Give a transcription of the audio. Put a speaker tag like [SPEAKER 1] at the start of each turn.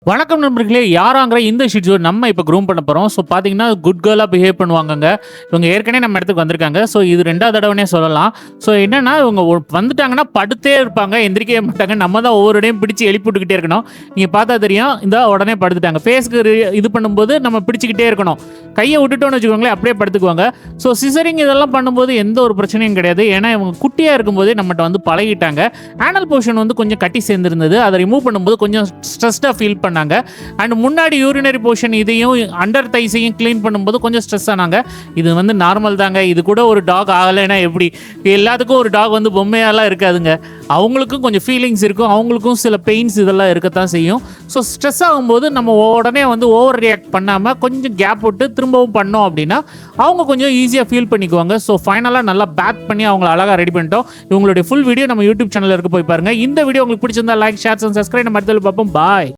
[SPEAKER 1] வணக்கம் நண்பர்களே, யாராங்கிற இந்த ஷிட்ஜோ நம்ம இப்போ க்ரூம் பண்ண போகிறோம். ஸோ பார்த்தீங்கன்னா குட் கேர்ளாக பிஹேவ் பண்ணுவாங்கங்க. இவங்க ஏற்கனவே நம்ம இடத்துக்கு வந்திருக்காங்க. ஸோ இது 2வது தடவைனே சொல்லலாம். ஸோ என்னன்னா இவங்க வந்துட்டாங்கன்னா படுத்தே இருப்பாங்க, எந்திரிக்கவே மாட்டாங்க. நம்ம தான் ஒவ்வொரு இடையும் பிடிச்சி எழுப்பி விட்டுக்கிட்டே இருக்கணும். நீங்கள் பார்த்தா தெரியும், இந்த உடனே படுத்துட்டாங்க. ஃபேஸ்க்கு இது பண்ணும்போது நம்ம பிடிச்சிக்கிட்டே இருக்கணும். கையை விட்டுட்டோன்னு வச்சுக்கோங்களேன், அப்படியே படுத்துக்குவாங்க. ஸோ சிசரிங் இதெல்லாம் பண்ணும்போது எந்த ஒரு பிரச்சனையும் கிடையாது. ஏன்னா இவங்க குட்டியாக இருக்கும்போதே நம்மகிட்ட வந்து பழகிட்டாங்க. ஆனல் போர்ஷன் வந்து கொஞ்சம் கட்டி சேர்ந்துருந்தது. அதை ரிமூவ் பண்ணும்போது கொஞ்சம் ஸ்ட்ரெஸ்டாக ஃபீல் பண்ணாங்க. அண்ட் முன்னாடி யூரினரி போர்ஷன் இதையும் அண்டர் தைஸையும் க்ளீன் பண்ணும்போது கொஞ்சம் ஸ்ட்ரெஸ் ஆனாங்க. இது வந்து நார்மல் தாங்க. இது கூட ஒரு டாக் ஆகலைன்னா எப்படி? எல்லாத்துக்கும் ஒரு டாக் வந்து பொம்மையாலாம் இருக்காதுங்க. அவங்களுக்கும் கொஞ்சம் ஃபீலிங்ஸ் இருக்கும், அவங்களுக்கும் சில பெயின்ஸ் இதெல்லாம் இருக்கத்தான் செய்யும். ஸோ ஸ்ட்ரெஸ் ஆகும்போது நம்ம உடனே வந்து ஓவர் ரியாக்ட் பண்ணாமல் கொஞ்சம் கேப் விட்டு திரும்பவும் பண்ணோம் அப்படின்னா அவங்க கொஞ்சம் ஈஸியாக ஃபீல் பண்ணிக்குவாங்க. ஸோ ஃபைனலாக நல்லா பேக் பண்ணி அவங்கள அழகாக ரெடி பண்ணிட்டோம். இவங்களுடைய ஃபுல் வீடியோ நம்ம யூடியூப் சேனலில் இருக்க போய் பாருங்கள். இந்த வீடியோ உங்களுக்கு பிடிச்சிருந்தா லைக், ஷேர் அண்ட் சப்ஸ்கிரைப். நம்ம அடுத்த பார்ப்போம். பாய்.